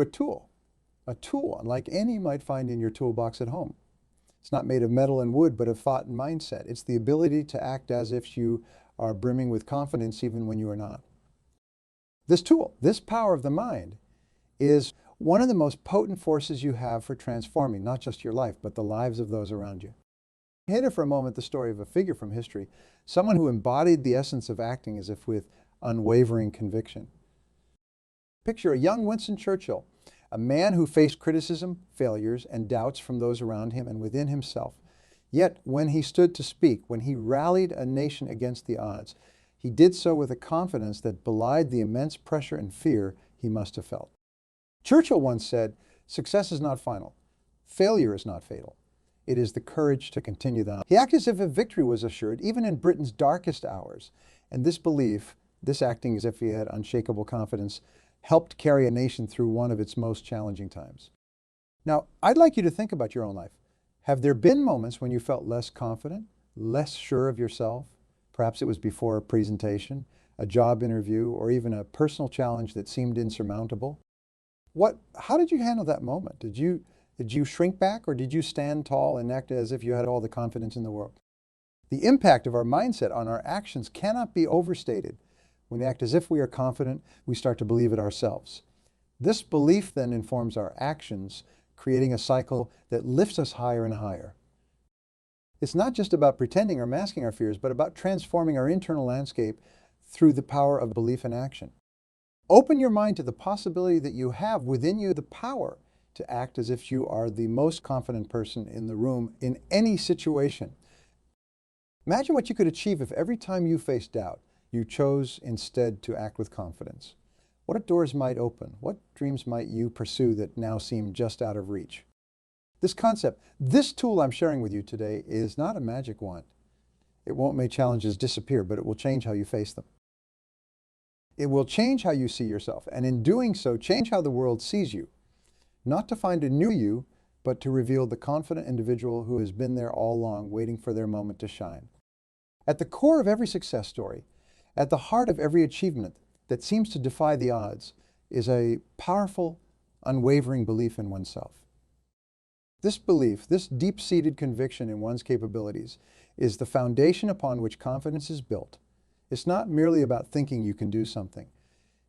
a tool unlike any you might find in your toolbox at home. It's not made of metal and wood, but of thought and mindset. It's the ability to act as if you are brimming with confidence even when you are not. This tool, this power of the mind, is one of the most potent forces you have for transforming not just your life, but the lives of those around you. Consider for a moment the story of a figure from history, someone who embodied the essence of acting as if with unwavering conviction. Picture a young Winston Churchill, a man who faced criticism, failures, and doubts from those around him and within himself. Yet, when he stood to speak, when he rallied a nation against the odds, he did so with a confidence that belied the immense pressure and fear he must have felt. Churchill once said, "Success is not final. Failure is not fatal. It is the courage to continue the." He acted as if a victory was assured, even in Britain's darkest hours. And this belief, this acting as if he had unshakable confidence, helped carry a nation through one of its most challenging times. Now, I'd like you to think about your own life. Have there been moments when you felt less confident, less sure of yourself? Perhaps it was before a presentation, a job interview, or even a personal challenge that seemed insurmountable. How did you handle that moment? Did you shrink back, or did you stand tall and act as if you had all the confidence in the world? The impact of our mindset on our actions cannot be overstated. When we act as if we are confident, we start to believe it ourselves. This belief then informs our actions, creating a cycle that lifts us higher and higher. It's not just about pretending or masking our fears, but about transforming our internal landscape through the power of belief and action. Open your mind to the possibility that you have within you the power to act as if you are the most confident person in the room in any situation. Imagine what you could achieve if every time you faced doubt, you chose instead to act with confidence. What doors might open? What dreams might you pursue that now seem just out of reach? This concept, this tool I'm sharing with you today, is not a magic wand. It won't make challenges disappear, but it will change how you face them. It will change how you see yourself, and in doing so, change how the world sees you. Not to find a new you, but to reveal the confident individual who has been there all along, waiting for their moment to shine. At the core of every success story, at the heart of every achievement that seems to defy the odds, is a powerful, unwavering belief in oneself. This belief, this deep-seated conviction in one's capabilities, is the foundation upon which confidence is built. It's not merely about thinking you can do something.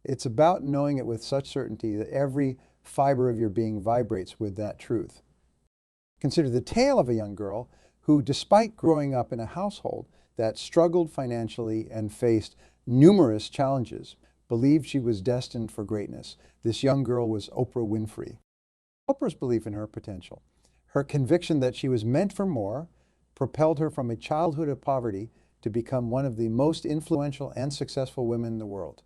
It's about knowing it with such certainty that every fiber of your being vibrates with that truth. Consider the tale of a young girl who, despite growing up in a household that struggled financially and faced numerous challenges, believed she was destined for greatness. This young girl was Oprah Winfrey. Oprah's belief in her potential, her conviction that she was meant for more, propelled her from a childhood of poverty to become one of the most influential and successful women in the world.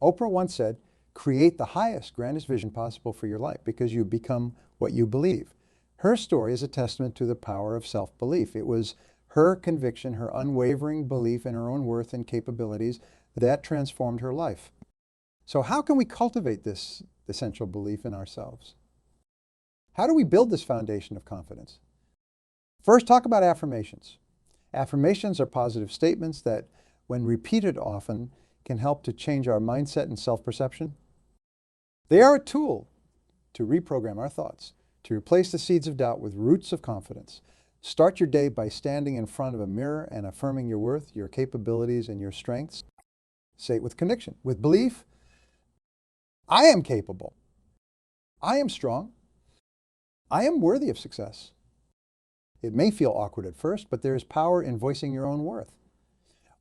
Oprah once said, "Create the highest, grandest vision possible for your life because you become what you believe." Her story is a testament to the power of self-belief. It was her conviction, her unwavering belief in her own worth and capabilities that transformed her life. So how can we cultivate this essential belief in ourselves? How do we build this foundation of confidence? First, talk about affirmations. Affirmations are positive statements that, when repeated often, can help to change our mindset and self-perception. They are a tool to reprogram our thoughts, to replace the seeds of doubt with roots of confidence. Start your day by standing in front of a mirror and affirming your worth, your capabilities, and your strengths. Say it with conviction, with belief. I am capable. I am strong. I am worthy of success. It may feel awkward at first, but there is power in voicing your own worth.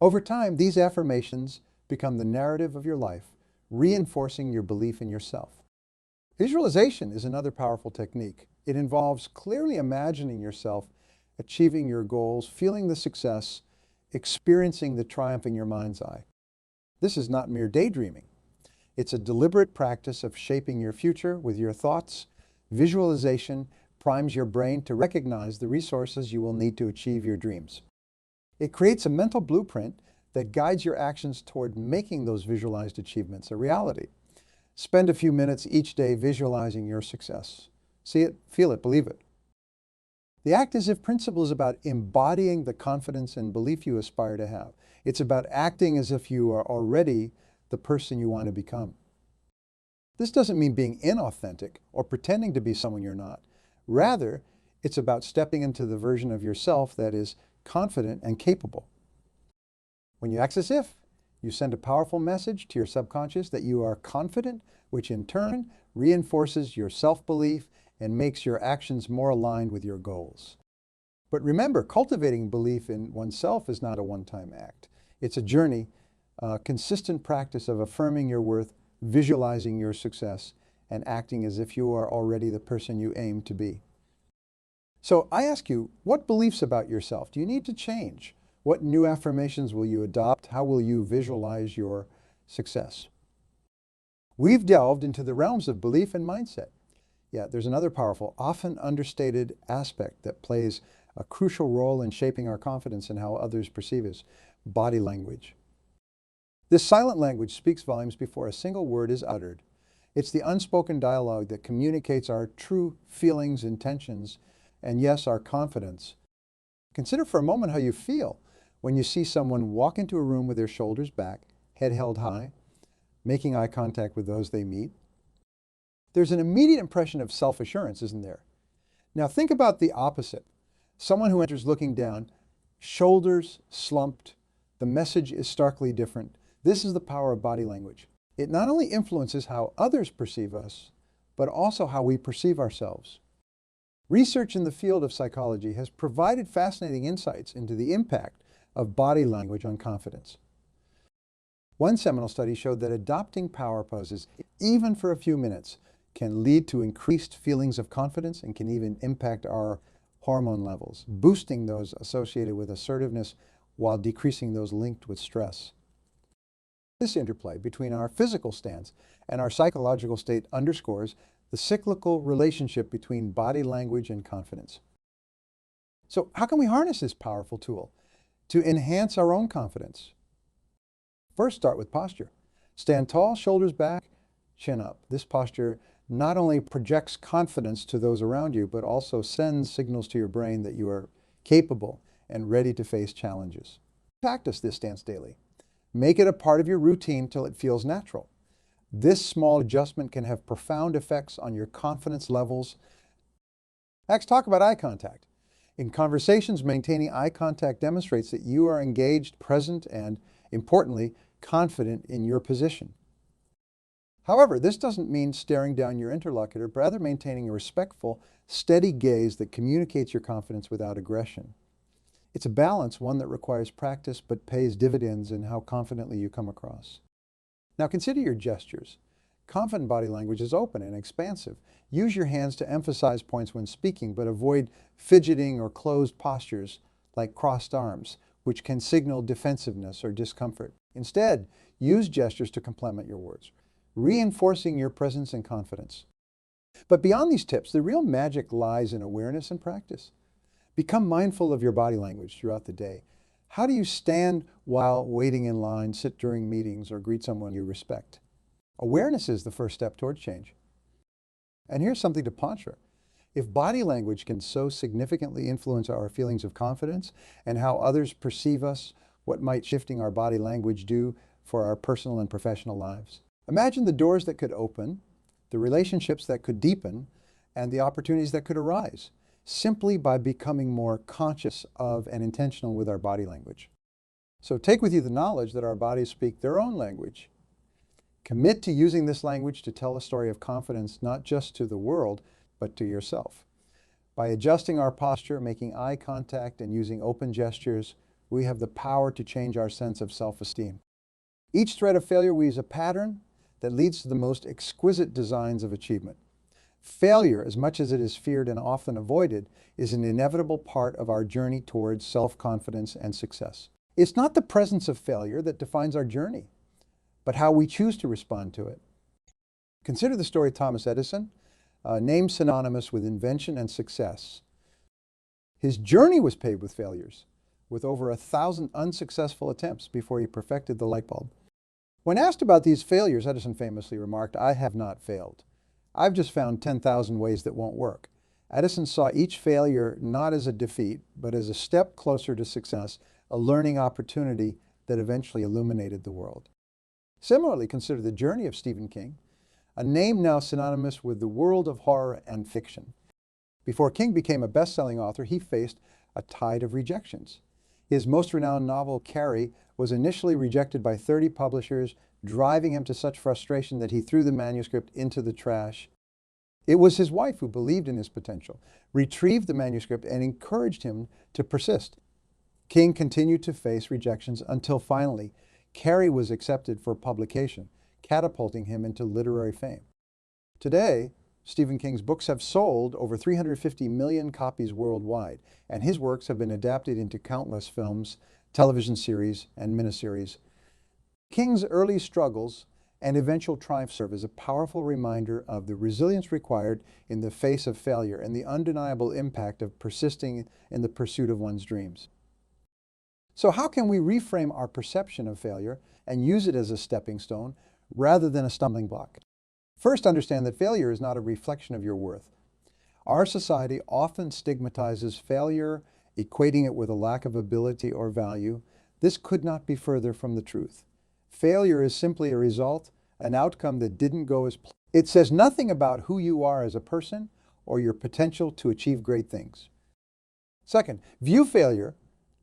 Over time, these affirmations become the narrative of your life, reinforcing your belief in yourself. Visualization is another powerful technique. It involves clearly imagining yourself achieving your goals, feeling the success, experiencing the triumph in your mind's eye. This is not mere daydreaming. It's a deliberate practice of shaping your future with your thoughts. Visualization primes your brain to recognize the resources you will need to achieve your dreams. It creates a mental blueprint that guides your actions toward making those visualized achievements a reality. Spend a few minutes each day visualizing your success. See it, feel it, believe it. The act as if principle is about embodying the confidence and belief you aspire to have. It's about acting as if you are already the person you want to become. This doesn't mean being inauthentic or pretending to be someone you're not. Rather, it's about stepping into the version of yourself that is confident and capable. When you act as if, you send a powerful message to your subconscious that you are confident, which in turn reinforces your self-belief and makes your actions more aligned with your goals. But remember, cultivating belief in oneself is not a one-time act. It's a journey, a consistent practice of affirming your worth, visualizing your success, and acting as if you are already the person you aim to be. So I ask you, what beliefs about yourself do you need to change? What new affirmations will you adopt? How will you visualize your success? We've delved into the realms of belief and mindset. Yet there's another powerful, often understated aspect that plays a crucial role in shaping our confidence in how others perceive us: body language. This silent language speaks volumes before a single word is uttered. It's the unspoken dialogue that communicates our true feelings, intentions, and yes, our confidence. Consider for a moment how you feel when you see someone walk into a room with their shoulders back, head held high, making eye contact with those they meet. There's an immediate impression of self-assurance, isn't there? Now think about the opposite. Someone who enters looking down, shoulders slumped, the message is starkly different. This is the power of body language. It not only influences how others perceive us, but also how we perceive ourselves. Research in the field of psychology has provided fascinating insights into the impact of body language on confidence. One seminal study showed that adopting power poses, even for a few minutes, can lead to increased feelings of confidence and can even impact our hormone levels, boosting those associated with assertiveness while decreasing those linked with stress. This interplay between our physical stance and our psychological state underscores the cyclical relationship between body language and confidence. So how can we harness this powerful tool to enhance our own confidence? First, start with posture. Stand tall, shoulders back, chin up. This posture not only projects confidence to those around you, but also sends signals to your brain that you are capable and ready to face challenges. Practice this stance daily. Make it a part of your routine till it feels natural. This small adjustment can have profound effects on your confidence levels. Next, talk about eye contact. In conversations, maintaining eye contact demonstrates that you are engaged, present, and, importantly, confident in your position. However, this doesn't mean staring down your interlocutor, but rather maintaining a respectful, steady gaze that communicates your confidence without aggression. It's a balance, one that requires practice but pays dividends in how confidently you come across. Now consider your gestures. Confident body language is open and expansive. Use your hands to emphasize points when speaking, but avoid fidgeting or closed postures like crossed arms, which can signal defensiveness or discomfort. Instead, use gestures to complement your words, reinforcing your presence and confidence. But beyond these tips, the real magic lies in awareness and practice. Become mindful of your body language throughout the day. How do you stand while waiting in line, sit during meetings, or greet someone you respect? Awareness is the first step towards change. And here's something to ponder. If body language can so significantly influence our feelings of confidence and how others perceive us, what might shifting our body language do for our personal and professional lives? Imagine the doors that could open, the relationships that could deepen, and the opportunities that could arise, simply by becoming more conscious of and intentional with our body language. So take with you the knowledge that our bodies speak their own language. Commit to using this language to tell a story of confidence, not just to the world, but to yourself. By adjusting our posture, making eye contact, and using open gestures, we have the power to change our sense of self-esteem. Each thread of failure weaves a pattern that leads to the most exquisite designs of achievement. Failure, as much as it is feared and often avoided, is an inevitable part of our journey towards self-confidence and success. It's not the presence of failure that defines our journey, but how we choose to respond to it. Consider the story of Thomas Edison, a name synonymous with invention and success. His journey was paved with failures, with over 1,000 unsuccessful attempts before he perfected the light bulb. When asked about these failures, Edison famously remarked, "I have not failed. I've just found 10,000 ways that won't work." Edison saw each failure not as a defeat, but as a step closer to success, a learning opportunity that eventually illuminated the world. Similarly, consider the journey of Stephen King, a name now synonymous with the world of horror and fiction. Before King became a best-selling author, he faced a tide of rejections. His most renowned novel, Carrie, was initially rejected by 30 publishers, driving him to such frustration that he threw the manuscript into the trash. It was his wife who believed in his potential, retrieved the manuscript, and encouraged him to persist. King continued to face rejections until finally, Carrie was accepted for publication, catapulting him into literary fame. Today, Stephen King's books have sold over 350 million copies worldwide, and his works have been adapted into countless films, television series, and miniseries. King's early struggles and eventual triumph serve as a powerful reminder of the resilience required in the face of failure and the undeniable impact of persisting in the pursuit of one's dreams. So how can we reframe our perception of failure and use it as a stepping stone rather than a stumbling block? First, understand that failure is not a reflection of your worth. Our society often stigmatizes failure, equating it with a lack of ability or value. This could not be further from the truth. Failure is simply a result, an outcome that didn't go as planned. It says nothing about who you are as a person or your potential to achieve great things. Second, view failure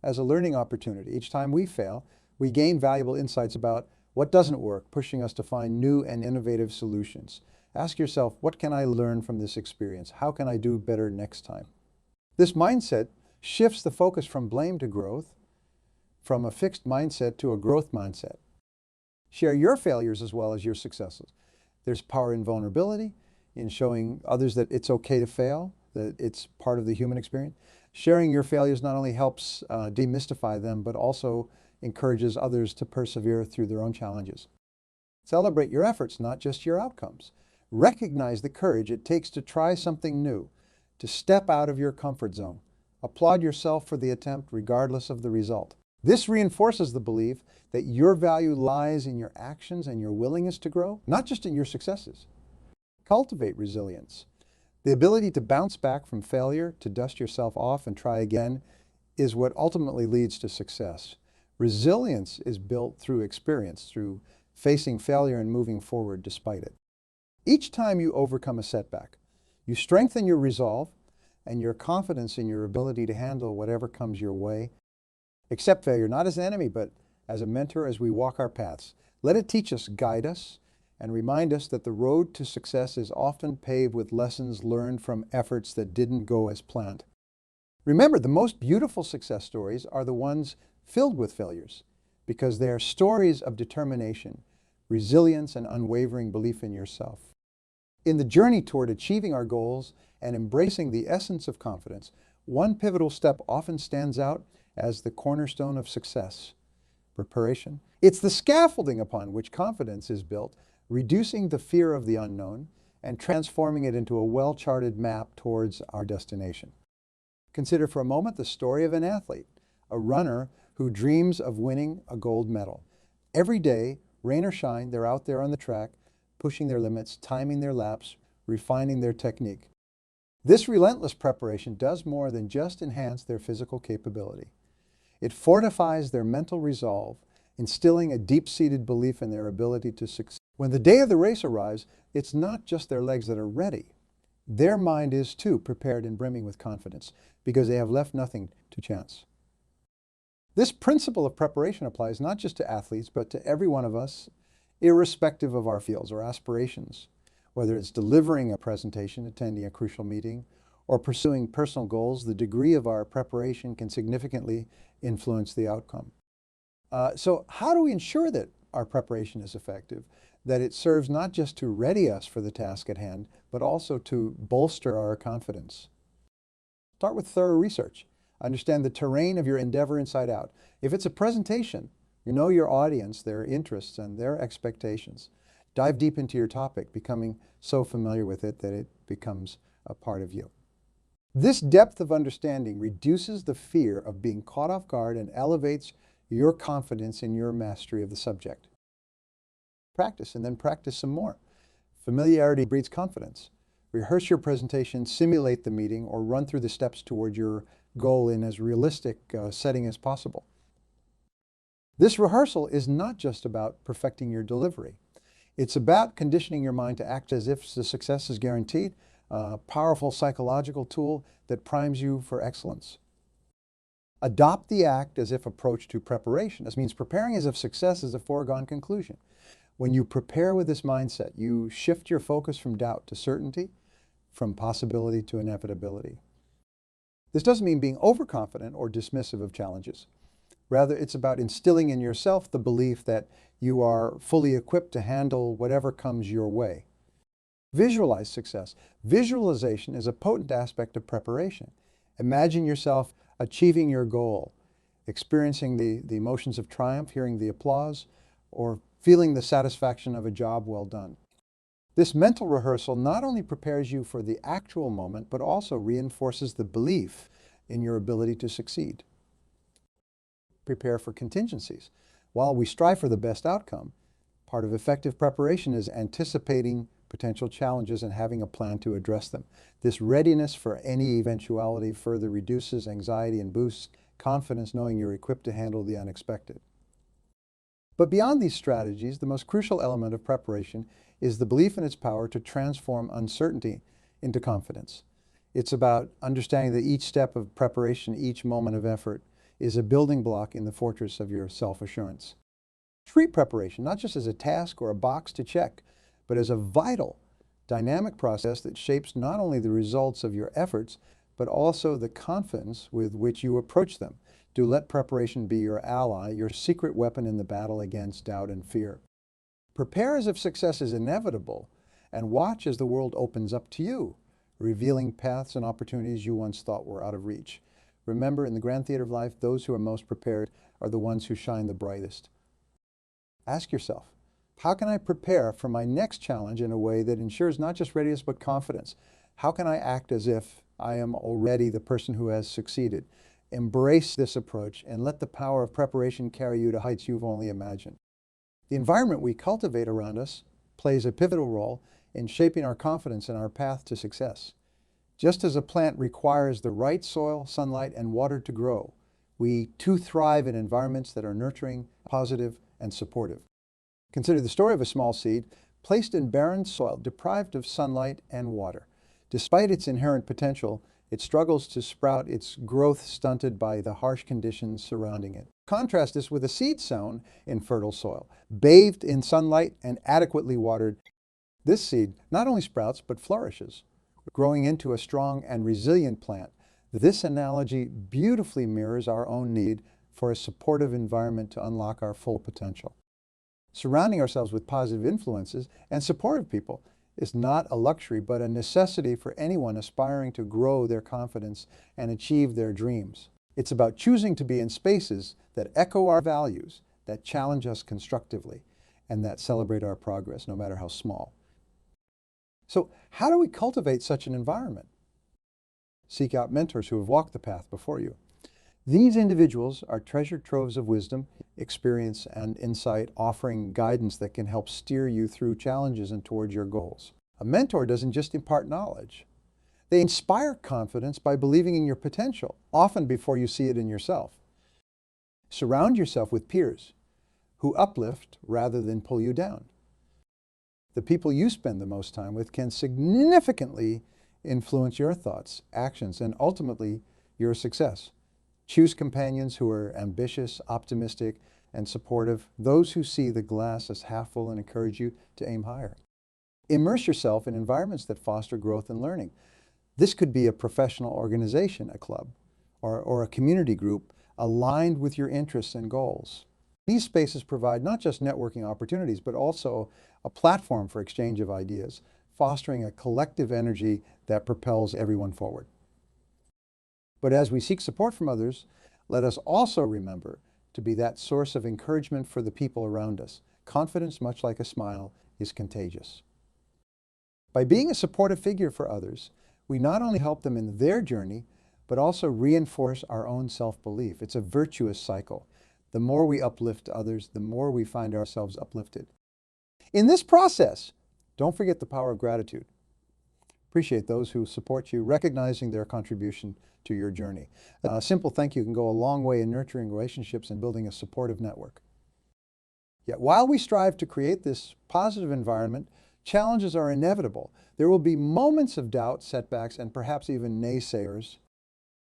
as a learning opportunity. Each time we fail, we gain valuable insights about what doesn't work, pushing us to find new and innovative solutions. Ask yourself, what can I learn from this experience? How can I do better next time? This mindset shifts the focus from blame to growth, from a fixed mindset to a growth mindset. Share your failures as well as your successes. There's power in vulnerability, in showing others that it's okay to fail, that it's part of the human experience. Sharing your failures not only helps demystify them, but also encourages others to persevere through their own challenges. Celebrate your efforts, not just your outcomes. Recognize the courage it takes to try something new, to step out of your comfort zone. Applaud yourself for the attempt regardless of the result. This reinforces the belief that your value lies in your actions and your willingness to grow, not just in your successes. Cultivate resilience. The ability to bounce back from failure, to dust yourself off and try again, is what ultimately leads to success. Resilience is built through experience, through facing failure and moving forward despite it. Each time you overcome a setback, you strengthen your resolve and your confidence in your ability to handle whatever comes your way. Accept failure not as an enemy, but as a mentor as we walk our paths. Let it teach us, guide us, and remind us that the road to success is often paved with lessons learned from efforts that didn't go as planned. Remember, the most beautiful success stories are the ones filled with failures, because they are stories of determination, resilience, and unwavering belief in yourself. In the journey toward achieving our goals and embracing the essence of confidence, one pivotal step often stands out as the cornerstone of success: preparation. It's the scaffolding upon which confidence is built, reducing the fear of the unknown and transforming it into a well-charted map towards our destination. Consider for a moment the story of an athlete, a runner who dreams of winning a gold medal. Every day, rain or shine, they're out there on the track, pushing their limits, timing their laps, refining their technique. This relentless preparation does more than just enhance their physical capability. It fortifies their mental resolve, instilling a deep-seated belief in their ability to succeed. When the day of the race arrives, it's not just their legs that are ready. Their mind is too prepared and brimming with confidence, because they have left nothing to chance. This principle of preparation applies not just to athletes, but to every one of us, irrespective of our fields or aspirations. Whether it's delivering a presentation, attending a crucial meeting, or pursuing personal goals, the degree of our preparation can significantly influence the outcome. So how do we ensure that our preparation is effective, that it serves not just to ready us for the task at hand, but also to bolster our confidence? Start with thorough research. Understand the terrain of your endeavor inside out. If it's a presentation, you know your audience, their interests, and their expectations. Dive deep into your topic, becoming so familiar with it that it becomes a part of you. This depth of understanding reduces the fear of being caught off guard and elevates your confidence in your mastery of the subject. Practice, and then practice some more. Familiarity breeds confidence. Rehearse your presentation, simulate the meeting, or run through the steps toward your goal in as realistic a setting as possible. This rehearsal is not just about perfecting your delivery. It's about conditioning your mind to act as if the success is guaranteed, a powerful psychological tool that primes you for excellence. Adopt the act as if approach to preparation. This means preparing as if success is a foregone conclusion. When you prepare with this mindset, you shift your focus from doubt to certainty, from possibility to inevitability. This doesn't mean being overconfident or dismissive of challenges. Rather, it's about instilling in yourself the belief that you are fully equipped to handle whatever comes your way. Visualize success. Visualization is a potent aspect of preparation. Imagine yourself achieving your goal, experiencing the emotions of triumph, hearing the applause, or feeling the satisfaction of a job well done. This mental rehearsal not only prepares you for the actual moment, but also reinforces the belief in your ability to succeed. Prepare for contingencies. While we strive for the best outcome, part of effective preparation is anticipating potential challenges and having a plan to address them. This readiness for any eventuality further reduces anxiety and boosts confidence, knowing you're equipped to handle the unexpected. But beyond these strategies, the most crucial element of preparation is the belief in its power to transform uncertainty into confidence. It's about understanding that each step of preparation, each moment of effort, is a building block in the fortress of your self-assurance. Treat preparation not just as a task or a box to check, but as a vital, dynamic process that shapes not only the results of your efforts, but also the confidence with which you approach them. Do let preparation be your ally, your secret weapon in the battle against doubt and fear. Prepare as if success is inevitable, and watch as the world opens up to you, revealing paths and opportunities you once thought were out of reach. Remember, in the grand theater of life, those who are most prepared are the ones who shine the brightest. Ask yourself, how can I prepare for my next challenge in a way that ensures not just readiness but confidence? How can I act as if I am already the person who has succeeded? Embrace this approach and let the power of preparation carry you to heights you've only imagined. The environment we cultivate around us plays a pivotal role in shaping our confidence and our path to success. Just as a plant requires the right soil, sunlight, and water to grow, we too thrive in environments that are nurturing, positive, and supportive. Consider the story of a small seed placed in barren soil, deprived of sunlight and water. Despite its inherent potential, it struggles to sprout, its growth stunted by the harsh conditions surrounding it. Contrast this with a seed sown in fertile soil, bathed in sunlight and adequately watered. This seed not only sprouts, but flourishes, growing into a strong and resilient plant. This analogy beautifully mirrors our own need for a supportive environment to unlock our full potential. Surrounding ourselves with positive influences and supportive people is not a luxury, but a necessity for anyone aspiring to grow their confidence and achieve their dreams. It's about choosing to be in spaces that echo our values, that challenge us constructively, and that celebrate our progress, no matter how small. So, how do we cultivate such an environment? Seek out mentors who have walked the path before you. These individuals are treasure troves of wisdom, experience, and insight, offering guidance that can help steer you through challenges and towards your goals. A mentor doesn't just impart knowledge. They inspire confidence by believing in your potential, often before you see it in yourself. Surround yourself with peers who uplift rather than pull you down. The people you spend the most time with can significantly influence your thoughts, actions, and ultimately your success. Choose companions who are ambitious, optimistic, and supportive, those who see the glass as half full and encourage you to aim higher. Immerse yourself in environments that foster growth and learning. This could be a professional organization, a club, or a community group aligned with your interests and goals. These spaces provide not just networking opportunities, but also a platform for exchange of ideas, fostering a collective energy that propels everyone forward. But as we seek support from others, let us also remember to be that source of encouragement for the people around us. Confidence, much like a smile, is contagious. By being a supportive figure for others, we not only help them in their journey, but also reinforce our own self-belief. It's a virtuous cycle. The more we uplift others, the more we find ourselves uplifted. In this process, don't forget the power of gratitude. Appreciate those who support you, recognizing their contribution to your journey. A simple thank you can go a long way in nurturing relationships and building a supportive network. Yet while we strive to create this positive environment, challenges are inevitable. There will be moments of doubt, setbacks, and perhaps even naysayers.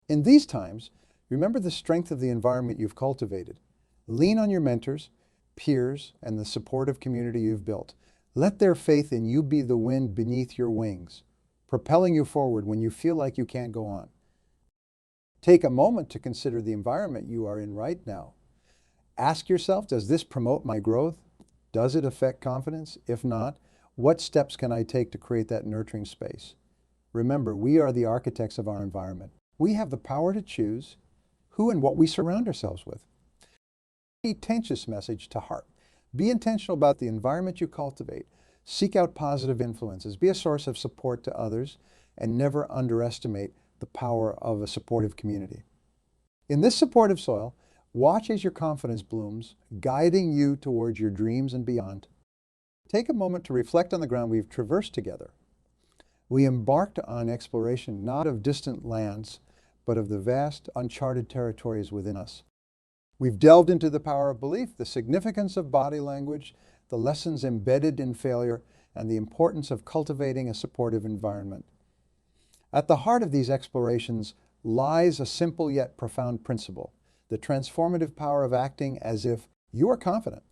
In these times, remember the strength of the environment you've cultivated. Lean on your mentors, peers, and the supportive community you've built. Let their faith in you be the wind beneath your wings, propelling you forward when you feel like you can't go on. Take a moment to consider the environment you are in right now. Ask yourself, does this promote my growth? Does it affect confidence? If not, what steps can I take to create that nurturing space? Remember, we are the architects of our environment. We have the power to choose who and what we surround ourselves with. Take this message to heart. Be intentional about the environment you cultivate. Seek out positive influences. Be a source of support to others, and never underestimate the power of a supportive community. In this supportive soil, watch as your confidence blooms, guiding you towards your dreams and beyond. Take a moment to reflect on the ground we've traversed together. We embarked on exploration not of distant lands, but of the vast, uncharted territories within us. We've delved into the power of belief, the significance of body language, the lessons embedded in failure, and the importance of cultivating a supportive environment. At the heart of these explorations lies a simple yet profound principle, the transformative power of acting as if you are confident.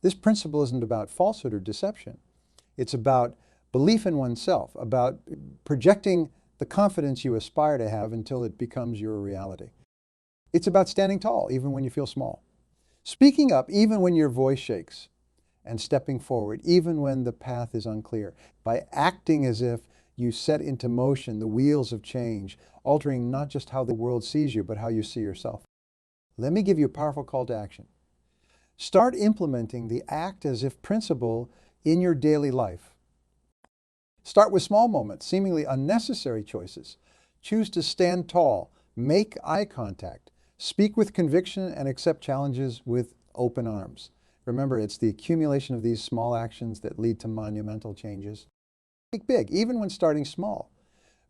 This principle isn't about falsehood or deception. It's about belief in oneself, about projecting the confidence you aspire to have until it becomes your reality. It's about standing tall, even when you feel small. Speaking up, even when your voice shakes. And stepping forward, even when the path is unclear. By acting as if you set into motion the wheels of change, altering not just how the world sees you, but how you see yourself. Let me give you a powerful call to action. Start implementing the act as if principle in your daily life. Start with small moments, seemingly unnecessary choices. Choose to stand tall, make eye contact, speak with conviction, and accept challenges with open arms. Remember, it's the accumulation of these small actions that lead to monumental changes. Think big, even when starting small.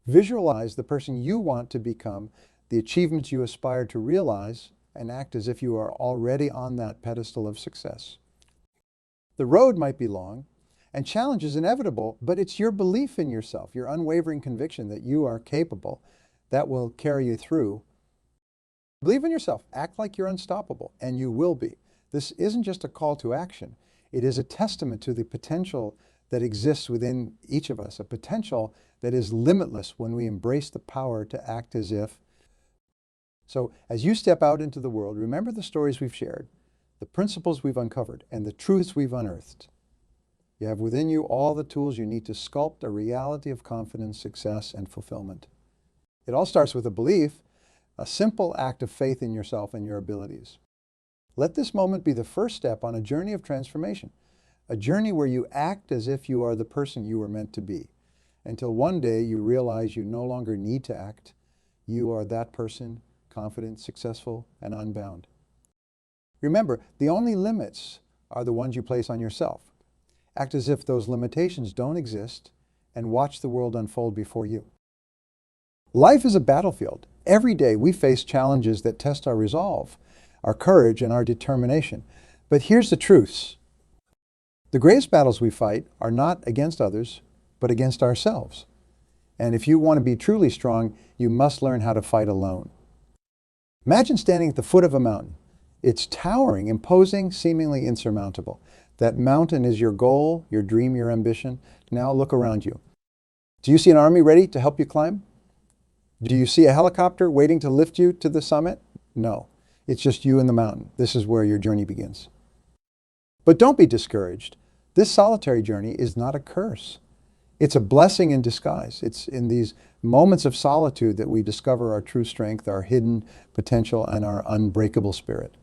Visualize the person you want to become, the achievements you aspire to realize, and act as if you are already on that pedestal of success. The road might be long, and challenge is inevitable, but it's your belief in yourself, your unwavering conviction that you are capable, that will carry you through. Believe in yourself, act like you're unstoppable, and you will be. This isn't just a call to action. It is a testament to the potential that exists within each of us, a potential that is limitless when we embrace the power to act as if. So as you step out into the world, remember the stories we've shared, the principles we've uncovered, and the truths we've unearthed. You have within you all the tools you need to sculpt a reality of confidence, success, and fulfillment. It all starts with a belief, a simple act of faith in yourself and your abilities. Let this moment be the first step on a journey of transformation, a journey where you act as if you are the person you were meant to be, until one day you realize you no longer need to act. You are that person, confident, successful, and unbound. Remember, the only limits are the ones you place on yourself. Act as if those limitations don't exist and watch the world unfold before you. Life is a battlefield. Every day we face challenges that test our resolve, our courage, and our determination. But here's the truth. The greatest battles we fight are not against others, but against ourselves. And if you want to be truly strong, you must learn how to fight alone. Imagine standing at the foot of a mountain. It's towering, imposing, seemingly insurmountable. That mountain is your goal, your dream, your ambition. Now look around you. Do you see an army ready to help you climb? Do you see a helicopter waiting to lift you to the summit? No, it's just you and the mountain. This is where your journey begins. But don't be discouraged. This solitary journey is not a curse. It's a blessing in disguise. It's in these moments of solitude that we discover our true strength, our hidden potential, and our unbreakable spirit.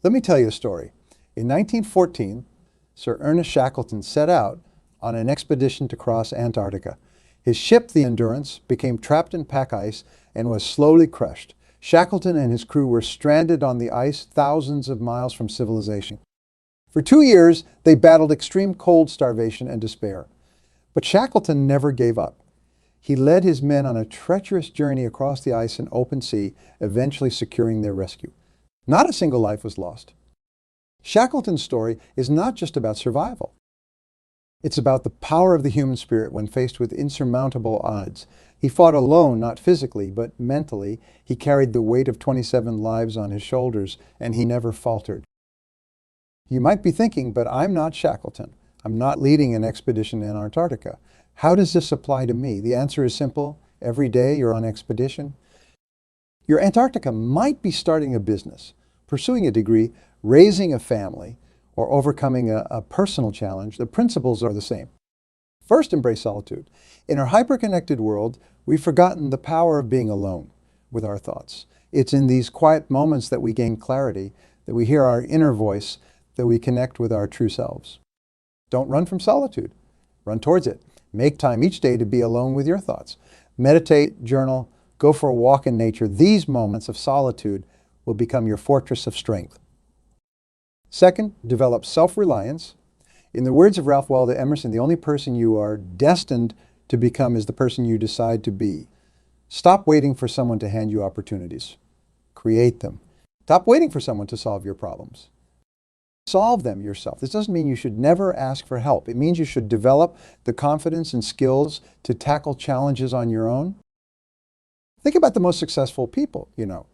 Let me tell you a story. In 1914, Sir Ernest Shackleton set out on an expedition to cross Antarctica. His ship, the Endurance, became trapped in pack ice and was slowly crushed. Shackleton and his crew were stranded on the ice thousands of miles from civilization. For 2 years, they battled extreme cold, starvation, and despair. But Shackleton never gave up. He led his men on a treacherous journey across the ice and open sea, eventually securing their rescue. Not a single life was lost. Shackleton's story is not just about survival. It's about the power of the human spirit when faced with insurmountable odds. He fought alone, not physically, but mentally. He carried the weight of 27 lives on his shoulders, and he never faltered. You might be thinking, but I'm not Shackleton. I'm not leading an expedition in Antarctica. How does this apply to me? The answer is simple. Every day you're on expedition. Your Antarctica might be starting a business, pursuing a degree, raising a family, or overcoming a personal challenge. The principles are the same. First, embrace solitude. In our hyper-connected world, we've forgotten the power of being alone with our thoughts. It's in these quiet moments that we gain clarity, that we hear our inner voice, that we connect with our true selves. Don't run from solitude. Run towards it. Make time each day to be alone with your thoughts. Meditate, journal, go for a walk in nature. These moments of solitude will become your fortress of strength. Second, develop self-reliance. In the words of Ralph Waldo Emerson, the only person you are destined to become is the person you decide to be. Stop waiting for someone to hand you opportunities. Create them. Stop waiting for someone to solve your problems. Solve them yourself. This doesn't mean you should never ask for help. It means you should develop the confidence and skills to tackle challenges on your own. Think about the most successful people, you know.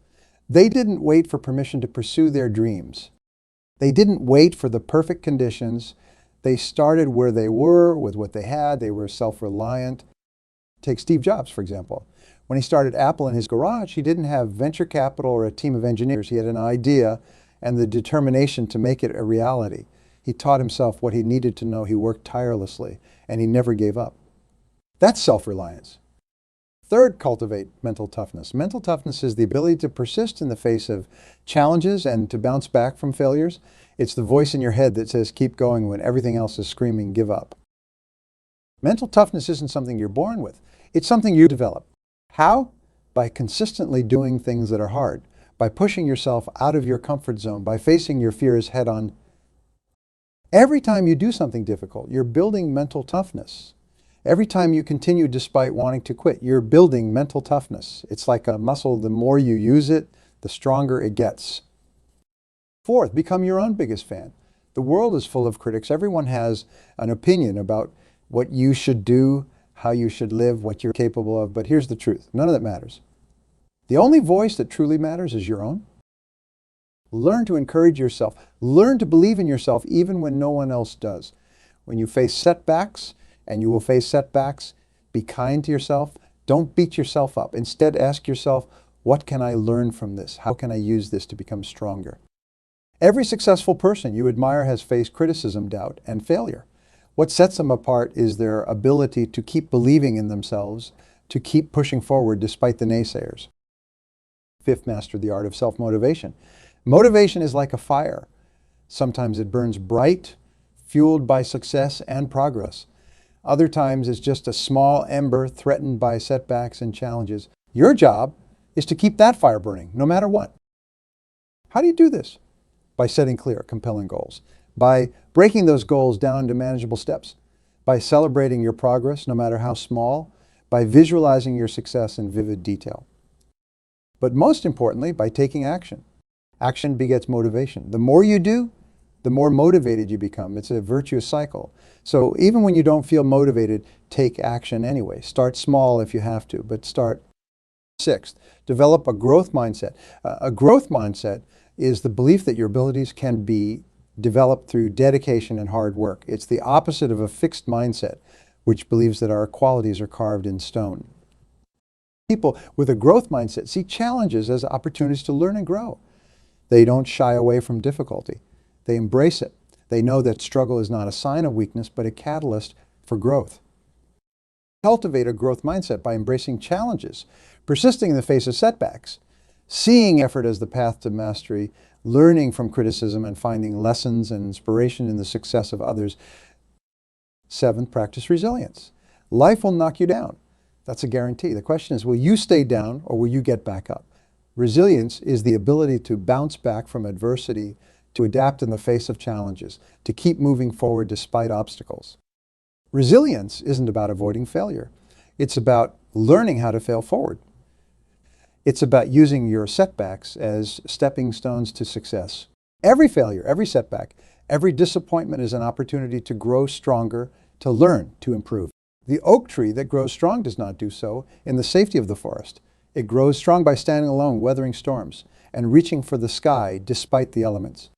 They didn't wait for permission to pursue their dreams. They didn't wait for the perfect conditions. They started where they were with what they had. They were self-reliant. Take Steve Jobs, for example. When he started Apple in his garage, he didn't have venture capital or a team of engineers. He had an idea and the determination to make it a reality. He taught himself what he needed to know. He worked tirelessly, and he never gave up. That's self-reliance. Third, cultivate mental toughness. Mental toughness is the ability to persist in the face of challenges and to bounce back from failures. It's the voice in your head that says, keep going when everything else is screaming, give up. Mental toughness isn't something you're born with. It's something you develop. How? By consistently doing things that are hard, by pushing yourself out of your comfort zone, by facing your fears head on. Every time you do something difficult, you're building mental toughness. Every time you continue despite wanting to quit, you're building mental toughness. It's like a muscle. The more you use it, the stronger it gets. Fourth, become your own biggest fan. The world is full of critics. Everyone has an opinion about what you should do, how you should live, what you're capable of. But here's the truth. None of that matters. The only voice that truly matters is your own. Learn to encourage yourself. Learn to believe in yourself even when no one else does. When you face setbacks, and you will face setbacks, be kind to yourself. Don't beat yourself up. Instead, ask yourself, what can I learn from this? How can I use this to become stronger? Every successful person you admire has faced criticism, doubt, and failure. What sets them apart is their ability to keep believing in themselves, to keep pushing forward despite the naysayers. Fifth, master the art of self-motivation. Motivation is like a fire. Sometimes it burns bright, fueled by success and progress. Other times it's just a small ember threatened by setbacks and challenges. Your job is to keep that fire burning, no matter what. How do you do this? By setting clear, compelling goals. By breaking those goals down to manageable steps. By celebrating your progress, no matter how small. By visualizing your success in vivid detail. But most importantly, by taking action. Action begets motivation. The more you do, the more motivated you become. It's a virtuous cycle. So even when you don't feel motivated, take action anyway. Start small if you have to, but start. Sixth, develop a growth mindset. A growth mindset is the belief that your abilities can be developed through dedication and hard work. It's the opposite of a fixed mindset, which believes that our qualities are carved in stone. People with a growth mindset see challenges as opportunities to learn and grow. They don't shy away from difficulty. They embrace it. They know that struggle is not a sign of weakness, but a catalyst for growth. Cultivate a growth mindset by embracing challenges, persisting in the face of setbacks, seeing effort as the path to mastery, learning from criticism and finding lessons and inspiration in the success of others. Seventh, practice resilience. Life will knock you down. That's a guarantee. The question is, will you stay down or will you get back up? Resilience is the ability to bounce back from adversity, to adapt in the face of challenges, to keep moving forward despite obstacles. Resilience isn't about avoiding failure. It's about learning how to fail forward. It's about using your setbacks as stepping stones to success. Every failure, every setback, every disappointment is an opportunity to grow stronger, to learn, to improve. The oak tree that grows strong does not do so in the safety of the forest. It grows strong by standing alone, weathering storms, and reaching for the sky despite the elements.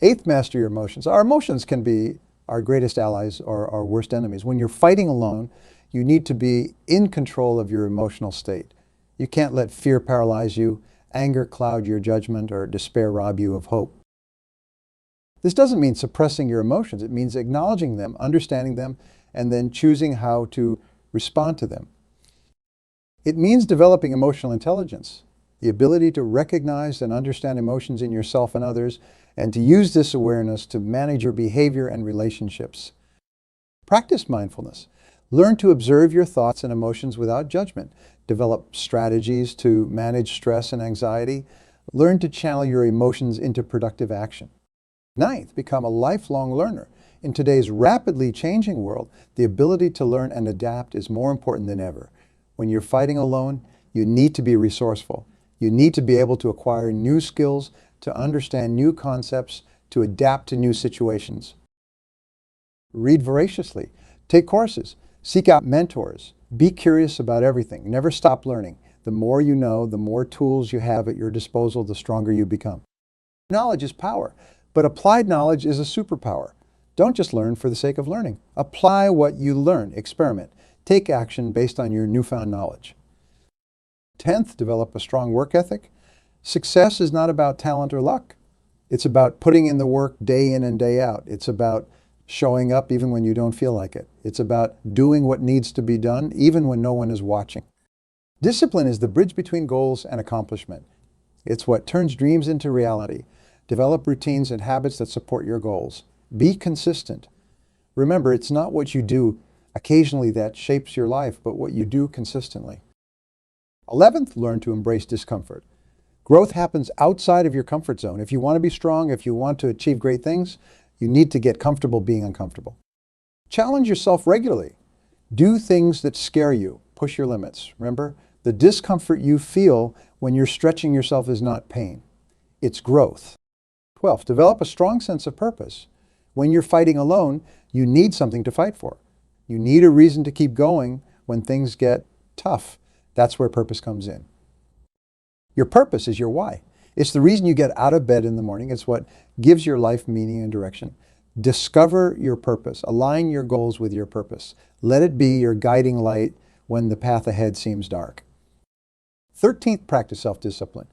Eighth, master your emotions. Our emotions can be our greatest allies or our worst enemies. When you're fighting alone, you need to be in control of your emotional state. You can't let fear paralyze you, anger cloud your judgment, or despair rob you of hope. This doesn't mean suppressing your emotions. It means acknowledging them, understanding them, and then choosing how to respond to them. It means developing emotional intelligence, the ability to recognize and understand emotions in yourself and others, and to use this awareness to manage your behavior and relationships. Practice mindfulness. Learn to observe your thoughts and emotions without judgment. Develop strategies to manage stress and anxiety. Learn to channel your emotions into productive action. Ninth, become a lifelong learner. In today's rapidly changing world, the ability to learn and adapt is more important than ever. When you're fighting alone, you need to be resourceful. You need to be able to acquire new skills, to understand new concepts, to adapt to new situations. Read voraciously. Take courses. Seek out mentors. Be curious about everything. Never stop learning. The more you know, the more tools you have at your disposal, the stronger you become. Knowledge is power, but applied knowledge is a superpower. Don't just learn for the sake of learning. Apply what you learn. Experiment. Take action based on your newfound knowledge. 10th, develop a strong work ethic. Success is not about talent or luck. It's about putting in the work day in and day out. It's about showing up even when you don't feel like it. It's about doing what needs to be done even when no one is watching. Discipline is the bridge between goals and accomplishment. It's what turns dreams into reality. Develop routines and habits that support your goals. Be consistent. Remember, it's not what you do occasionally that shapes your life, but what you do consistently. 11th, learn to embrace discomfort. Growth happens outside of your comfort zone. If you want to be strong, if you want to achieve great things, you need to get comfortable being uncomfortable. Challenge yourself regularly. Do things that scare you. Push your limits. Remember, the discomfort you feel when you're stretching yourself is not pain. It's growth. 12th, develop a strong sense of purpose. When you're fighting alone, you need something to fight for. You need a reason to keep going when things get tough. That's where purpose comes in. Your purpose is your why. It's the reason you get out of bed in the morning. It's what gives your life meaning and direction. Discover your purpose. Align your goals with your purpose. Let it be your guiding light when the path ahead seems dark. 13th, practice self-discipline.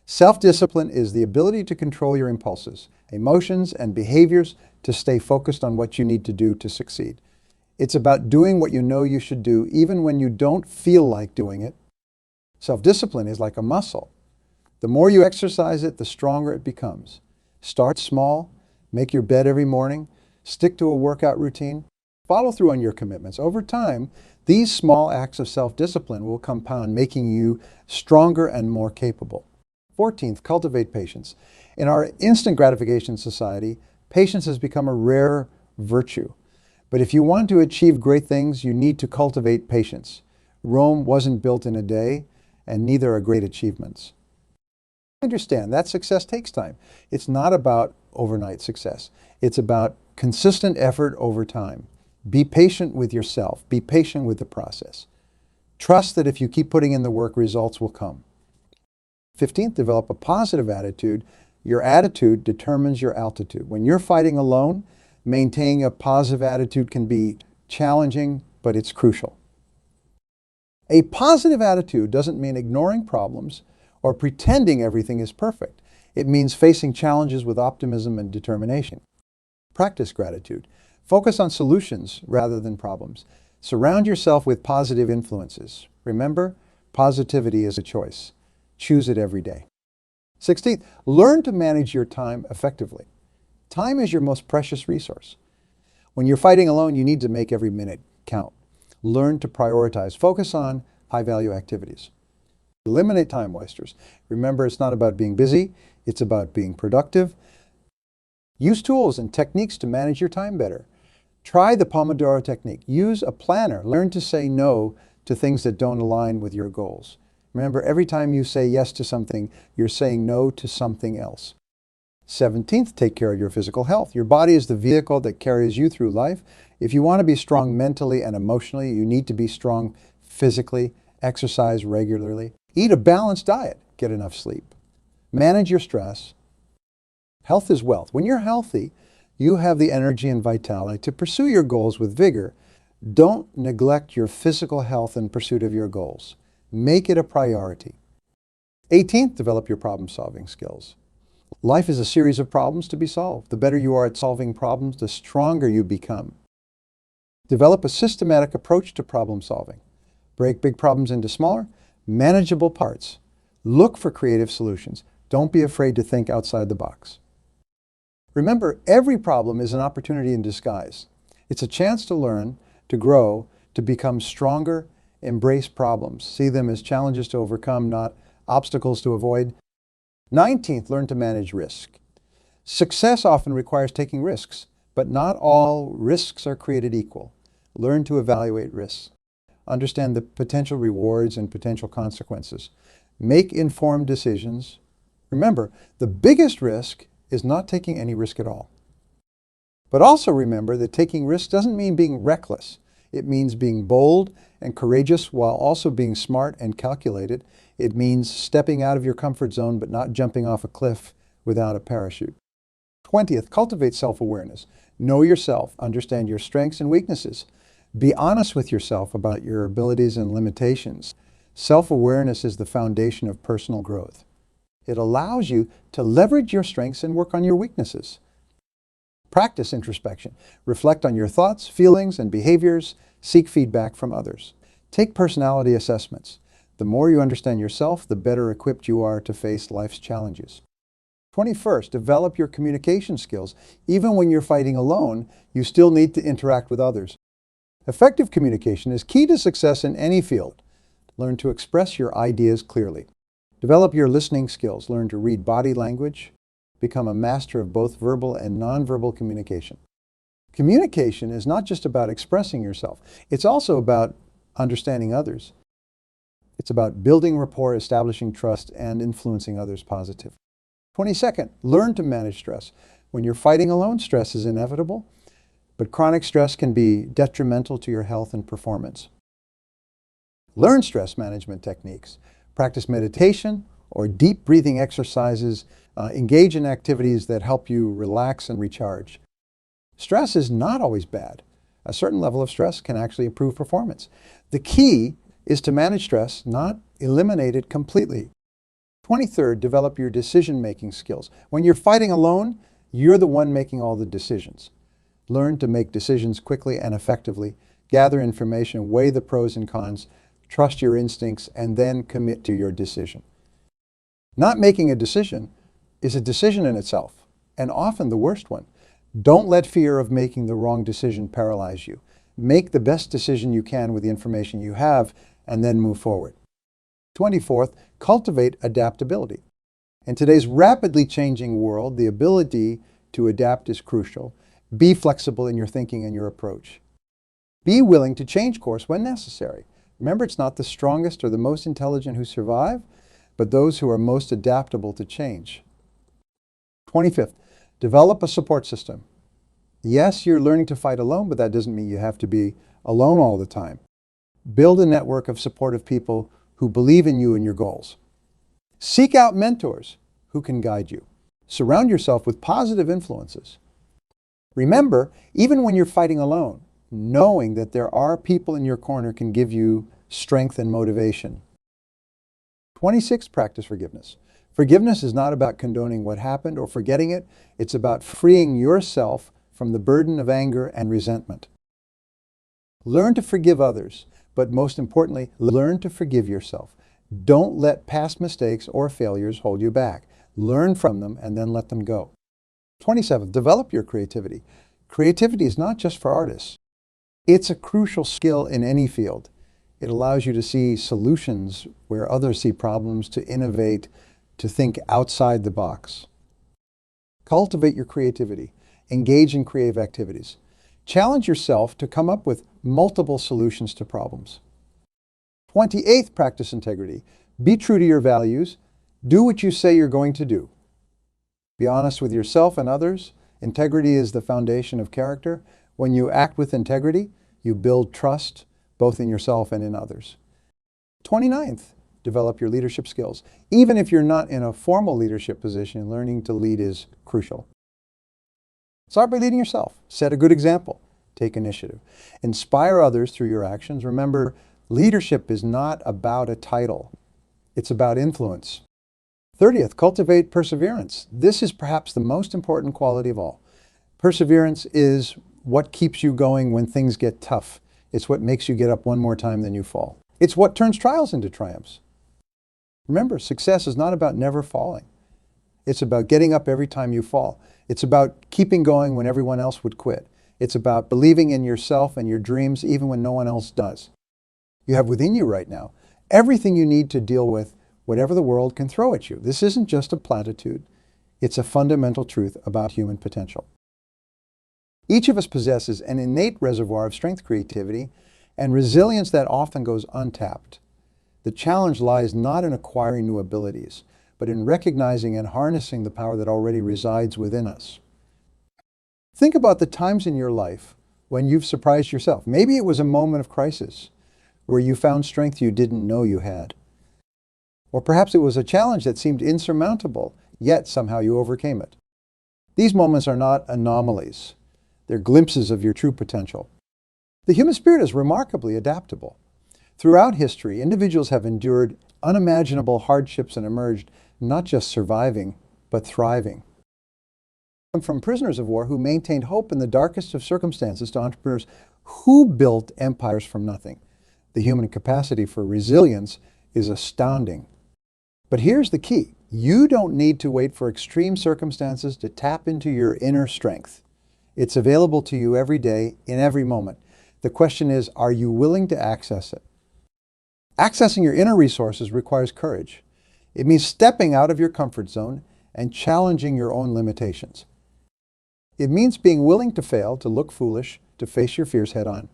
Self-discipline is the ability to control your impulses, emotions, and behaviors to stay focused on what you need to do to succeed. It's about doing what you know you should do even when you don't feel like doing it. Self-discipline is like a muscle. The more you exercise it, the stronger it becomes. Start small, make your bed every morning, stick to a workout routine, follow through on your commitments. Over time, these small acts of self-discipline will compound, making you stronger and more capable. 14th, cultivate patience. In our instant gratification society, patience has become a rare virtue. But if you want to achieve great things, you need to cultivate patience. Rome wasn't built in a day, and neither are great achievements. Understand that success takes time. It's not about overnight success. It's about consistent effort over time. Be patient with yourself. Be patient with the process. Trust that if you keep putting in the work, results will come. 15th, develop a positive attitude. Your attitude determines your altitude. When you're fighting alone, maintaining a positive attitude can be challenging, but it's crucial. A positive attitude doesn't mean ignoring problems or pretending everything is perfect. It means facing challenges with optimism and determination. Practice gratitude. Focus on solutions rather than problems. Surround yourself with positive influences. Remember, positivity is a choice. Choose it every day. 16th, learn to manage your time effectively. Time is your most precious resource. When you're fighting alone, you need to make every minute count. Learn to prioritize. Focus on high-value activities. Eliminate time wasters. Remember, it's not about being busy. It's about being productive. Use tools and techniques to manage your time better. Try the Pomodoro technique. Use a planner. Learn to say no to things that don't align with your goals. Remember, every time you say yes to something, you're saying no to something else. 17th, take care of your physical health. Your body is the vehicle that carries you through life. If you want to be strong mentally and emotionally, you need to be strong physically, exercise regularly, eat a balanced diet, get enough sleep, manage your stress. Health is wealth. When you're healthy, you have the energy and vitality to pursue your goals with vigor. Don't neglect your physical health in pursuit of your goals. Make it a priority. 18th, develop your problem-solving skills. Life is a series of problems to be solved. The better you are at solving problems, the stronger you become. Develop a systematic approach to problem solving. Break big problems into smaller, manageable parts. Look for creative solutions. Don't be afraid to think outside the box. Remember, every problem is an opportunity in disguise. It's a chance to learn, to grow, to become stronger, embrace problems. See them as challenges to overcome, not obstacles to avoid. 19th, learn to manage risk. Success often requires taking risks, but not all risks are created equal. Learn to evaluate risks. Understand the potential rewards and potential consequences. Make informed decisions. Remember, the biggest risk is not taking any risk at all. But also remember that taking risks doesn't mean being reckless. It means being bold and courageous while also being smart and calculated. It means stepping out of your comfort zone but not jumping off a cliff without a parachute. 20th, cultivate self-awareness. Know yourself, understand your strengths and weaknesses. Be honest with yourself about your abilities and limitations. Self-awareness is the foundation of personal growth. It allows you to leverage your strengths and work on your weaknesses. Practice introspection. Reflect on your thoughts, feelings, and behaviors. Seek feedback from others. Take personality assessments. The more you understand yourself, the better equipped you are to face life's challenges. 21st, develop your communication skills. Even when you're fighting alone, you still need to interact with others. Effective communication is key to success in any field. Learn to express your ideas clearly. Develop your listening skills. Learn to read body language. Become a master of both verbal and nonverbal communication. Communication is not just about expressing yourself. It's also about understanding others. It's about building rapport, establishing trust, and influencing others positively. 22nd, learn to manage stress. When you're fighting alone, stress is inevitable, but chronic stress can be detrimental to your health and performance. Learn stress management techniques. Practice meditation or deep breathing exercises. Engage in activities that help you relax and recharge. Stress is not always bad. A certain level of stress can actually improve performance. The key is to manage stress, not eliminate it completely. 23rd, develop your decision-making skills. When you're fighting alone, you're the one making all the decisions. Learn to make decisions quickly and effectively. Gather information, weigh the pros and cons, trust your instincts, and then commit to your decision. Not making a decision is a decision in itself, and often the worst one. Don't let fear of making the wrong decision paralyze you. Make the best decision you can with the information you have, and then move forward. 24th, cultivate adaptability. In today's rapidly changing world, the ability to adapt is crucial. Be flexible in your thinking and your approach. Be willing to change course when necessary. Remember, it's not the strongest or the most intelligent who survive, but those who are most adaptable to change. 25th, develop a support system. Yes, you're learning to fight alone, but that doesn't mean you have to be alone all the time. Build a network of supportive people who believe in you and your goals. Seek out mentors who can guide you. Surround yourself with positive influences. Remember, even when you're fighting alone, knowing that there are people in your corner can give you strength and motivation. 26, practice forgiveness. Forgiveness is not about condoning what happened or forgetting it. It's about freeing yourself from the burden of anger and resentment. Learn to forgive others, but most importantly, learn to forgive yourself. Don't let past mistakes or failures hold you back. Learn from them and then let them go. 27, develop your creativity. Creativity is not just for artists. It's a crucial skill in any field. It allows you to see solutions where others see problems, to innovate, to think outside the box. Cultivate your creativity. Engage in creative activities. Challenge yourself to come up with multiple solutions to problems. 28th, practice integrity. Be true to your values. Do what you say you're going to do. Be honest with yourself and others. Integrity is the foundation of character. When you act with integrity, you build trust both in yourself and in others. 29th, develop your leadership skills. Even if you're not in a formal leadership position, learning to lead is crucial. Start by leading yourself. Set a good example. Take initiative. Inspire others through your actions. Remember, leadership is not about a title. It's about influence. 30th, cultivate perseverance. This is perhaps the most important quality of all. Perseverance is what keeps you going when things get tough. It's what makes you get up one more time than you fall. It's what turns trials into triumphs. Remember, success is not about never falling. It's about getting up every time you fall. It's about keeping going when everyone else would quit. It's about believing in yourself and your dreams even when no one else does. You have within you right now everything you need to deal with whatever the world can throw at you. This isn't just a platitude. It's a fundamental truth about human potential. Each of us possesses an innate reservoir of strength, creativity, and resilience that often goes untapped. The challenge lies not in acquiring new abilities, but in recognizing and harnessing the power that already resides within us. Think about the times in your life when you've surprised yourself. Maybe it was a moment of crisis where you found strength you didn't know you had. Or perhaps it was a challenge that seemed insurmountable, yet somehow you overcame it. These moments are not anomalies. They're glimpses of your true potential. The human spirit is remarkably adaptable. Throughout history, individuals have endured unimaginable hardships and emerged not just surviving, but thriving. From prisoners of war who maintained hope in the darkest of circumstances to entrepreneurs who built empires from nothing. The human capacity for resilience is astounding. But here's the key. You don't need to wait for extreme circumstances to tap into your inner strength. It's available to you every day, in every moment. The question is, are you willing to access it? Accessing your inner resources requires courage. It means stepping out of your comfort zone and challenging your own limitations. It means being willing to fail, to look foolish, to face your fears head on.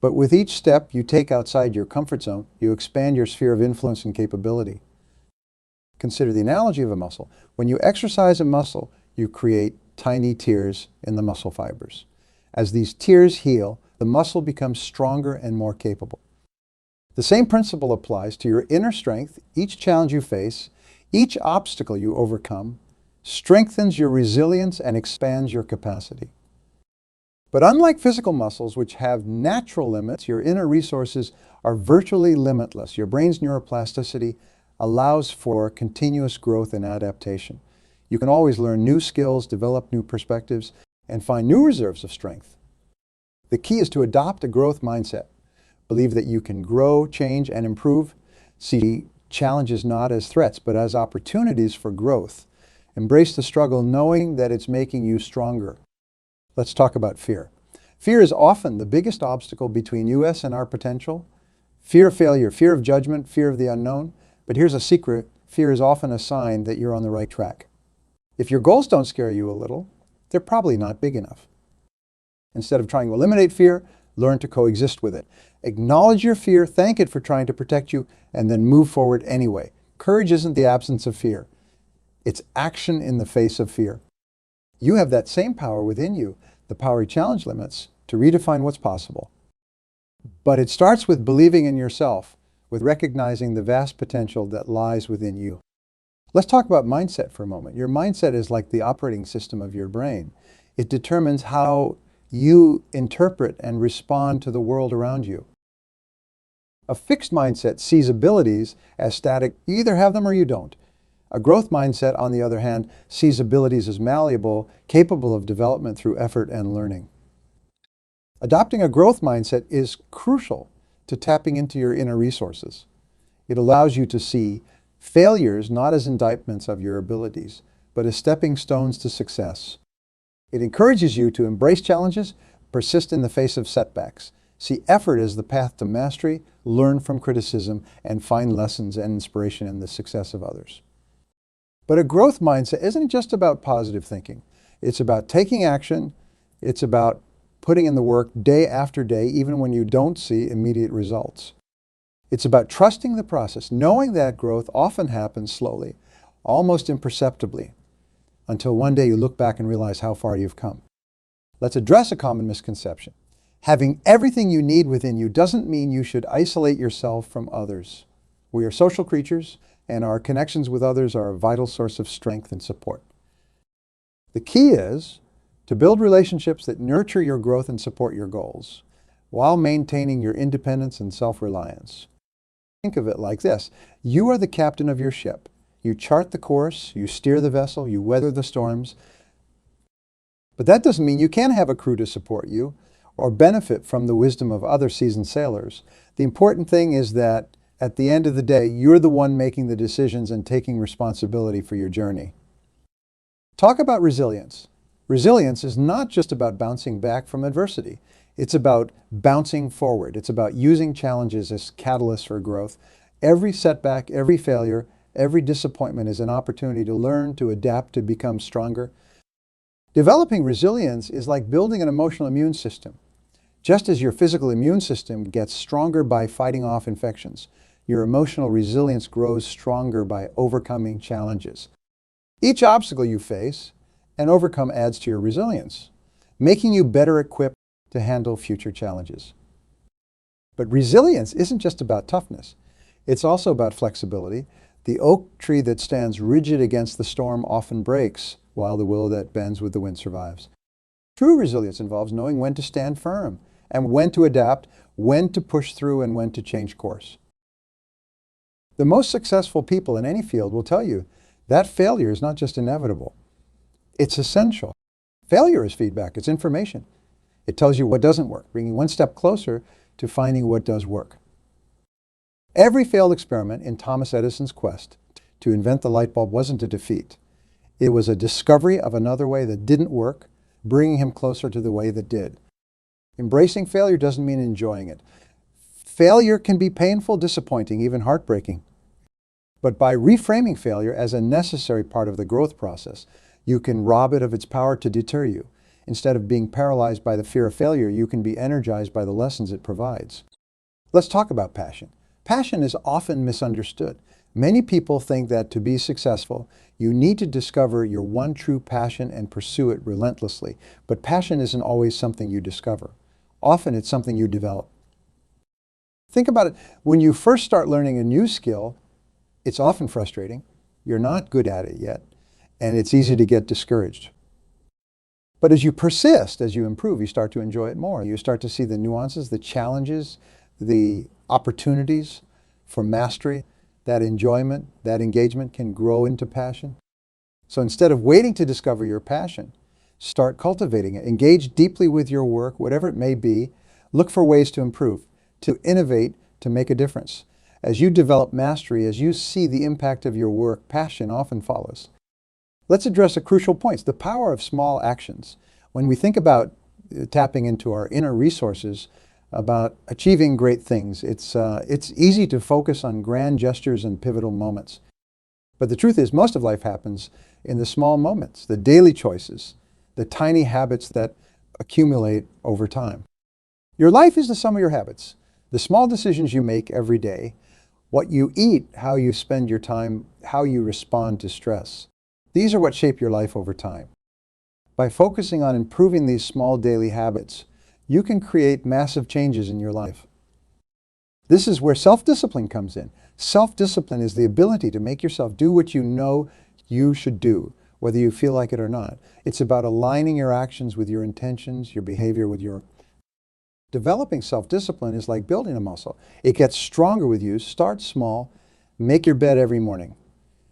But with each step you take outside your comfort zone, you expand your sphere of influence and capability. Consider the analogy of a muscle. When you exercise a muscle, you create tiny tears in the muscle fibers. As these tears heal, the muscle becomes stronger and more capable. The same principle applies to your inner strength. Each challenge you face, each obstacle you overcome, strengthens your resilience and expands your capacity. But unlike physical muscles, which have natural limits, your inner resources are virtually limitless. Your brain's neuroplasticity allows for continuous growth and adaptation. You can always learn new skills, develop new perspectives, and find new reserves of strength. The key is to adopt a growth mindset. Believe that you can grow, change, and improve. See challenges not as threats, but as opportunities for growth. Embrace the struggle knowing that it's making you stronger. Let's talk about fear. Fear is often the biggest obstacle between us and our potential. Fear of failure, fear of judgment, fear of the unknown. But here's a secret. Fear is often a sign that you're on the right track. If your goals don't scare you a little, they're probably not big enough. Instead of trying to eliminate fear, learn to coexist with it. Acknowledge your fear, thank it for trying to protect you, and then move forward anyway. Courage isn't the absence of fear. It's action in the face of fear. You have that same power within you, the power to challenge limits, to redefine what's possible. But it starts with believing in yourself, with recognizing the vast potential that lies within you. Let's talk about mindset for a moment. Your mindset is like the operating system of your brain. It determines how you interpret and respond to the world around you. A fixed mindset sees abilities as static. You either have them or you don't. A growth mindset, on the other hand, sees abilities as malleable, capable of development through effort and learning. Adopting a growth mindset is crucial to tapping into your inner resources. It allows you to see failures not as indictments of your abilities, but as stepping stones to success. It encourages you to embrace challenges, persist in the face of setbacks, see effort as the path to mastery, learn from criticism, and find lessons and inspiration in the success of others. But a growth mindset isn't just about positive thinking. It's about taking action. It's about putting in the work day after day, even when you don't see immediate results. It's about trusting the process, knowing that growth often happens slowly, almost imperceptibly. until one day you look back and realize how far you've come. Let's address a common misconception. Having everything you need within you doesn't mean you should isolate yourself from others. We are social creatures, and our connections with others are a vital source of strength and support. The key is to build relationships that nurture your growth and support your goals, while maintaining your independence and self-reliance. Think of it like this. You are the captain of your ship. You chart the course, you steer the vessel, you weather the storms. But that doesn't mean you can't have a crew to support you or benefit from the wisdom of other seasoned sailors. The important thing is that at the end of the day, you're the one making the decisions and taking responsibility for your journey. Talk about resilience. Resilience is not just about bouncing back from adversity. It's about bouncing forward. It's about using challenges as catalysts for growth. Every setback, every failure, every disappointment is an opportunity to learn, to adapt, to become stronger. Developing resilience is like building an emotional immune system. Just as your physical immune system gets stronger by fighting off infections, your emotional resilience grows stronger by overcoming challenges. Each obstacle you face and overcome adds to your resilience, making you better equipped to handle future challenges. But resilience isn't just about toughness. It's also about flexibility. The oak tree that stands rigid against the storm often breaks, while the willow that bends with the wind survives. True resilience involves knowing when to stand firm and when to adapt, when to push through, and when to change course. The most successful people in any field will tell you that failure is not just inevitable. It's essential. Failure is feedback. It's information. It tells you what doesn't work, bringing one step closer to finding what does work. Every failed experiment in Thomas Edison's quest to invent the light bulb wasn't a defeat. It was a discovery of another way that didn't work, bringing him closer to the way that did. Embracing failure doesn't mean enjoying it. Failure can be painful, disappointing, even heartbreaking. But by reframing failure as a necessary part of the growth process, you can rob it of its power to deter you. Instead of being paralyzed by the fear of failure, you can be energized by the lessons it provides. Let's talk about passion. Passion is often misunderstood. Many people think that to be successful, you need to discover your one true passion and pursue it relentlessly. But passion isn't always something you discover. Often it's something you develop. Think about it. When you first start learning a new skill, it's often frustrating. You're not good at it yet, and it's easy to get discouraged. But as you persist, as you improve, you start to enjoy it more. You start to see the nuances, the challenges, the opportunities for mastery. That enjoyment, that engagement can grow into passion. So instead of waiting to discover your passion, start cultivating it. Engage deeply with your work, whatever it may be. Look for ways to improve, to innovate, to make a difference. As you develop mastery, as you see the impact of your work, passion often follows. Let's address a crucial point, the power of small actions. When we think about tapping into our inner resources, about achieving great things, it's easy to focus on grand gestures and pivotal moments. But the truth is, most of life happens in the small moments, the daily choices, the tiny habits that accumulate over time. Your life is the sum of your habits, the small decisions you make every day, what you eat, how you spend your time, how you respond to stress. These are what shape your life over time. By focusing on improving these small daily habits, you can create massive changes in your life. This is where self-discipline comes in. Self-discipline is the ability to make yourself do what you know you should do, whether you feel like it or not. It's about aligning your actions with your intentions, your behavior with your... Developing self-discipline is like building a muscle. It gets stronger with you. Start small. Make your bed every morning.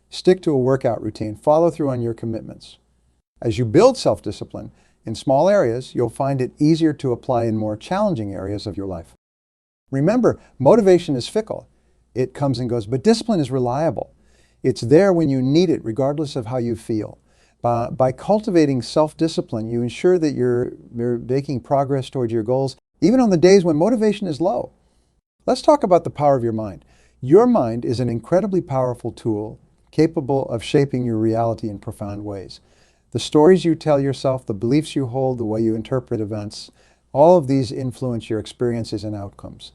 Stick to a workout routine. Follow through on your commitments. As you build self-discipline in small areas, you'll find it easier to apply in more challenging areas of your life. Remember, motivation is fickle. It comes and goes, but discipline is reliable. It's there when you need it, regardless of how you feel. By cultivating self-discipline, you ensure that you're making progress towards your goals, even on the days when motivation is low. Let's talk about the power of your mind. Your mind is an incredibly powerful tool, capable of shaping your reality in profound ways. The stories you tell yourself, the beliefs you hold, the way you interpret events, all of these influence your experiences and outcomes.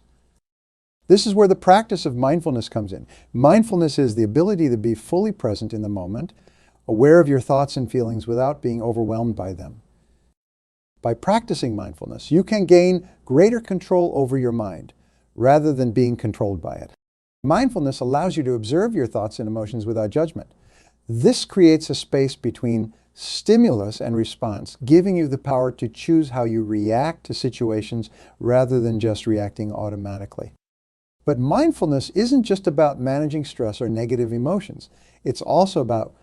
This is where the practice of mindfulness comes in. Mindfulness is the ability to be fully present in the moment, aware of your thoughts and feelings without being overwhelmed by them. By practicing mindfulness, you can gain greater control over your mind rather than being controlled by it. Mindfulness allows you to observe your thoughts and emotions without judgment. This creates a space between stimulus and response, giving you the power to choose how you react to situations rather than just reacting automatically. But mindfulness isn't just about managing stress or negative emotions. It's also about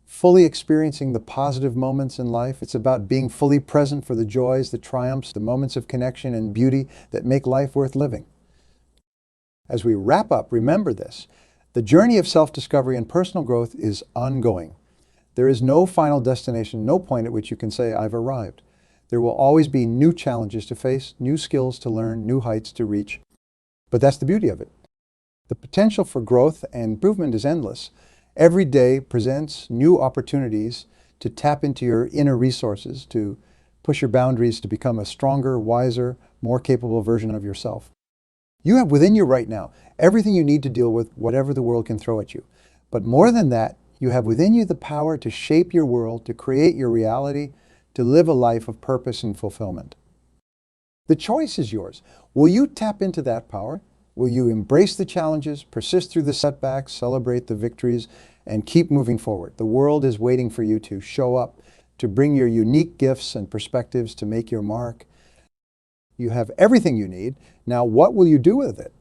fully experiencing the positive moments in life. It's about being fully present for the joys, the triumphs, the moments of connection and beauty that make life worth living. As we wrap up, remember this: the journey of self-discovery and personal growth is ongoing. There is no final destination, no point at which you can say, I've arrived. There will always be new challenges to face, new skills to learn, new heights to reach. But that's the beauty of it. The potential for growth and improvement is endless. Every day presents new opportunities to tap into your inner resources, to push your boundaries, to become a stronger, wiser, more capable version of yourself. You have within you right now everything you need to deal with whatever the world can throw at you. But more than that, you have within you the power to shape your world, to create your reality, to live a life of purpose and fulfillment. The choice is yours. Will you tap into that power? Will you embrace the challenges, persist through the setbacks, celebrate the victories, and keep moving forward? The world is waiting for you to show up, to bring your unique gifts and perspectives, to make your mark. You have everything you need. Now, what will you do with it?